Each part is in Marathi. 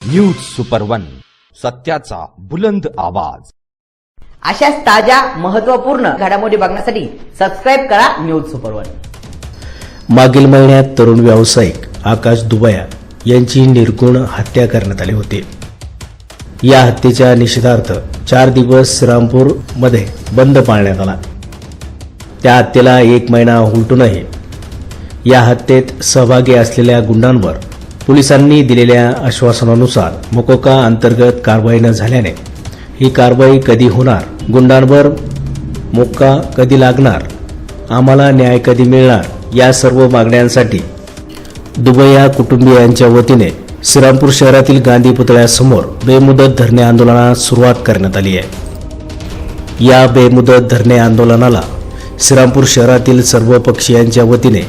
न्यूज सुपर वन, सत्याचा बुलंद आवाज। अशाच ताज्या महत्त्वपूर्ण घडामोडी बघण्यासाठी सबस्क्राइब करा न्यूज सुपर वन। मागील महिन्यात तरुण व्यावसायिक आकाश दुबया यांची निर्गुण हत्या करण्यात आली होती। या हत्येच्या निषेधार्थ 4 दिवस श्रीरामपूर मध्ये बंद पाळण्यात आला। त्या हत्येला 1 महिना उलटूनही या हत्येत सहभागी असलेल्या गुंडांवर पोलिसांनी दिलेल्या आश्वासनानुसार मोकोका अंतर्गत कारवाई न झाल्याने ही कारवाई कधी होणार, गुंडांवर मोक्का कधी लागणार, आम्हाला न्याय कधी मिळणार, या सर्व मागण्यांसाठी दुबया कुटुंबियांच्या वतीने श्रीरामपूर शहरातील गांधी पुतळ्यासमोर बेमुदत धरणे आंदोलनास सुरुवात करण्यात आली आहे। या बेमुदत धरणे आंदोलनाला श्रीरामपूर शहरातील सर्व पक्षीयांच्या वतीने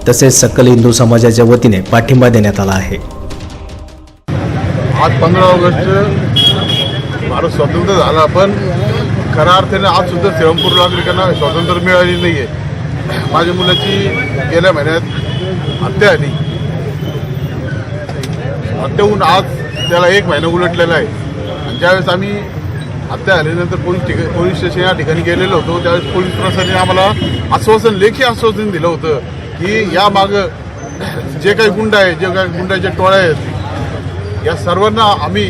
तसेच सकल हिंदू समाजाच्या वतीने पाठिंबा देण्यात आला आहे। आज 15 ऑगस्ट भारत स्वतंत्र झाला, पण खऱ्या अर्थाने आज सुद्धा श्रीरामपूर नागरिकांना स्वातंत्र्य मिळाले नाहीये। माझ्या मुलाची गेल्या महिन्यात हत्या झाली। हत्येहून आज त्याला 1 महिना उलटलेला आहे। आणि ज्यावेळेस आम्ही हत्या झाल्यानंतर पोलीस स्टेशन या ठिकाणी गेलेलो होतो, त्यावेळेस पोलीस प्रशासनाने आम्हाला लेखी आश्वासन दिलं होतं की या मागं जे काही गुंड आहे, जे काही गुंडाच्या टोळ्या आहेत, या सर्वांना आम्ही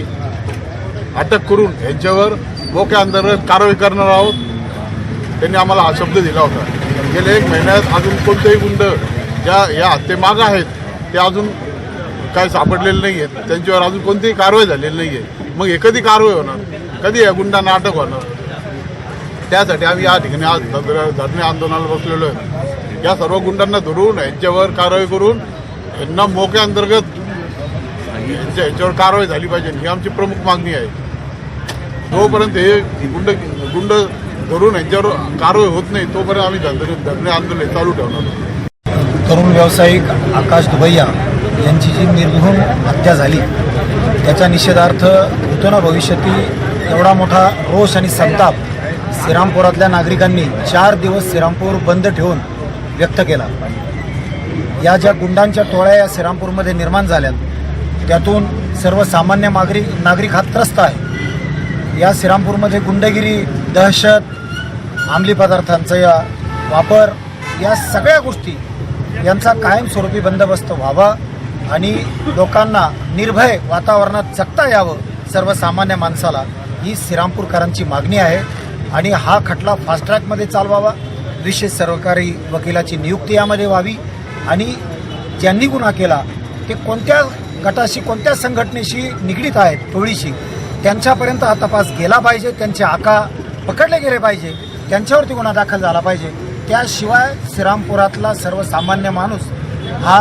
अटक करून यांच्यावर मोक्या अंतर्गत कारवाई करणार आहोत। त्यांनी आम्हाला हा शब्द दिला होता। गेल्या 1 महिन्यात अजून कोणतेही गुंड ज्या या हत्येमागं आहेत ते अजून काय सापडलेले नाही आहेत, त्यांच्यावर अजून कोणतीही कारवाई झालेली नाही आहे। मग हे कधी कारवाई होणार, कधी या गुंडांना अटक होणार? त्यासाठी आम्ही या ठिकाणी आज धरणे आंदोलनाला बसलेलो आहे। या सर्व गुंडांना धरून यांच्यावर कारवाई करून यांना मोक्या अंतर्गत यांच्यावर कारवाई झाली पाहिजे, ही आमची प्रमुख मागणी आहे। जोपर्यंत हे गुंड धरून यांच्यावर कारवाई होत नाही तोपर्यंत आम्ही धरणे आंदोलन चालू ठेवणार। तरुण व्यावसायिक आकाश दुबया यांची जी निर्घृण हत्या झाली त्याच्या निषेधार्थ भूतोना भविष्यातील एवढा मोठा रोष आणि संताप श्रीरामपुरातल्या नागरिकांनी 4 दिवस श्रीरामपूर बंद ठेवून व्यक्त केला। या ज्या गुंडांच्या टोळ्या या श्रीरामपूरमध्ये निर्माण झाल्यात त्यातून सर्वसामान्य नागरिक हा त्रस्त आहे। या श्रीरामपूरमध्ये गुंडगिरी, दहशत, अंमली पदार्थांचा वापर, या सगळ्या गोष्टी यांचा कायमस्वरूपी बंदोबस्त व्हावा आणि लोकांना निर्भय वातावरणात जगता यावं सर्वसामान्य माणसाला, ही श्रीरामपूरकरांची मागणी आहे। आणि हा खटला फास्ट ट्रॅकमध्ये चालवावा, विशेष सरकारी वकिलाची नियुक्ती यामध्ये व्हावी आणि ज्यांनी गुन्हा केला ते कोणत्या गटाशी, कोणत्या संघटनेशी निगडीत आहेत, टोळीशी, त्यांच्यापर्यंत हा तपास गेला पाहिजे, त्यांचे आका पकडले गेले पाहिजे, त्यांच्यावरती गुन्हा दाखल झाला पाहिजे। त्याशिवाय श्रीरामपुरातला सर्वसामान्य माणूस हा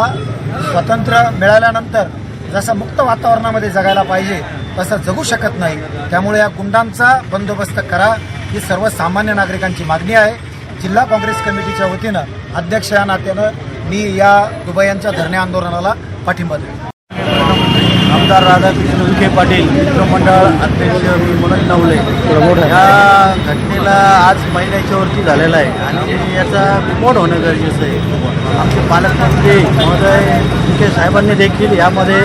स्वातंत्र्य मिळाल्यानंतर जसं मुक्त वातावरणामध्ये जगायला पाहिजे तसं जगू शकत नाही। त्यामुळे या गुंडांचा बंदोबस्त करा, ही सर्वसामान्य नागरिकांची मागणी आहे। जिल्हा काँग्रेस कमिटीच्या वतीनं अध्यक्ष या नात्यानं मी या दुबयांच्या धरणे आंदोलनाला पाठिंबा देतो। आमदार राधाकृष्ण विखे पाटील, मित्रमंडळ अध्यक्ष मी मनोज नवले। या घटनेला आज महिन्याच्या वरती झालेला आहे आणि याचा रिपोर्ट होणं गरजेचं आहे। आमचे पालकमंत्री महोदय विखे साहेबांनी देखील यामध्ये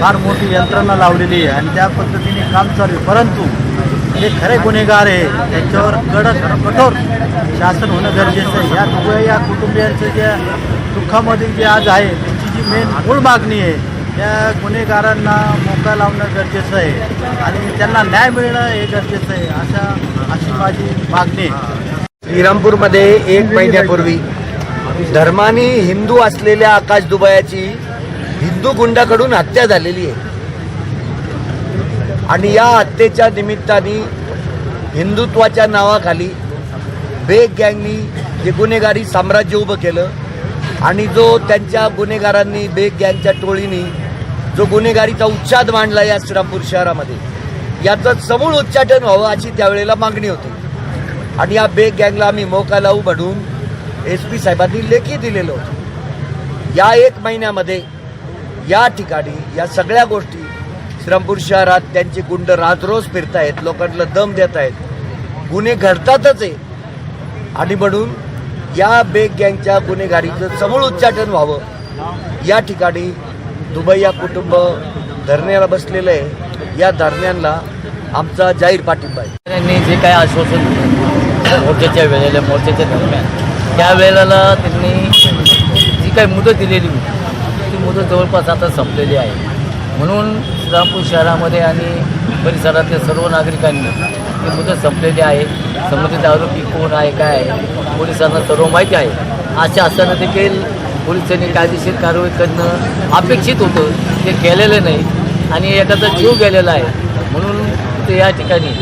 फार मोठी यंत्रणा लावलेली आहे आणि त्या पद्धतीने काम चालू आहे। परंतु जे खरे गुन्हेगार आहे त्यांच्यावर कडक कठोर शासन होणं गरजेचं आहे। या दुबया कुटुंबियांचं ज्या दुःखामध्ये जे आज आहे त्यांची जी मेन मूळ मागणी आहे त्या गुन्हेगारांना मोका लावणं गरजेचं आहे आणि त्यांना न्याय मिळणं हे गरजेचं आहे, अशी माझी मागणी आहे। श्रीरामपूरमध्ये 1 महिन्यापूर्वी धर्माने हिंदू असलेल्या आकाश दुबयाची हिंदू गुंडाकडून हत्या झालेली आहे आणि या हत्येच्या निमित्ताने हिंदुत्वाच्या नावाखाली बेग गँगनी जे गुन्हेगारी साम्राज्य उभं केलं आणि जो त्यांच्या गुन्हेगारांनी, बेग गँगच्या टोळीनी जो गुन्हेगारीचा उच्चाद मांडला या श्रीरामपूर शहरामध्ये, याचं समूळ उच्चाटन व्हावं अशी त्यावेळेला मागणी होती। आणि या बेग गँगला आम्ही मोका लावू म्हणून SP साहेबांनी लेखी दिलेलं होतं। या 1 महिन्यामध्ये या ठिकाणी या सगळ्या गोष्टी श्रीरामपूर शहरात त्यांचे गुंड राजरोज फिरतायत, लोकांना दम देत आहेत, गुन्हे घडतातच आहे आणि म्हणून या बेग गँगच्या गुन्हेगारीचं समूळ उच्चाटन व्हावं या ठिकाणी दुबया कुटुंब धरण्याला बसलेलं आहे. या धरण्यांना आमचा जाहीर पाठिंबा आहे. त्यांनी जे काय आश्वासन दिलं मोर्चाच्या वेळेला, मोर्चाच्या दरम्यान, त्यावेळेला त्यांनी जी काही मुदत दिलेली होती ती मुदत जवळपास आता संपलेली आहे. म्हणून श्रीरामपूर शहरामध्ये आणि परिसरातल्या सर्व नागरिकांनी ही मुदत संपलेली आहे. संबंधित आरोपी कोण आहे, काय आहे, पोलिसांना सर्व माहिती आहे. अशा असताना देखील पोलिसांनी कायदेशीर कारवाई करणं अपेक्षित होतं, ते केलेलं नाही आणि एखादा जीव गेलेला आहे. म्हणून ते या ठिकाणी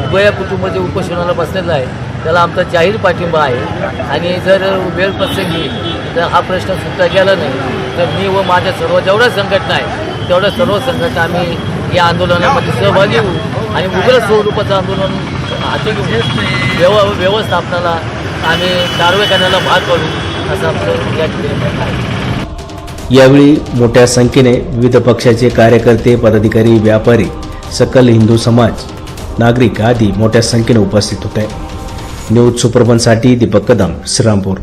उभया कुटुंब जे उपोषणाला बसलेलं आहे त्याला आमचा जाहीर पाठिंबा आहे. आणि जर वेळ प्रसंगी जर हा प्रश्न सुटला गेला नाही तर मी व माझ्या सर्व जेवढ्या संघटना आहे तेवढ्या सर्व संघटना आम्ही या आंदोलनामध्ये सहभागी होऊ आणि उग्र स्वरूपाचं आंदोलन हाती घेऊन व्यवस्थापनाला आम्ही कारवाई करण्याला भाग पडू असं आमचं या ठिकाणी आहे. यावेळी मोठ्या संख्येने विविध पक्षाचे कार्यकर्ते, पदाधिकारी, व्यापारी, सकल हिंदू समाज, नागरिक आदी मोठ्या संख्येने उपस्थित होते. न्यूज सुपरमनसाठी दीपक कदम, श्रीरामपूर.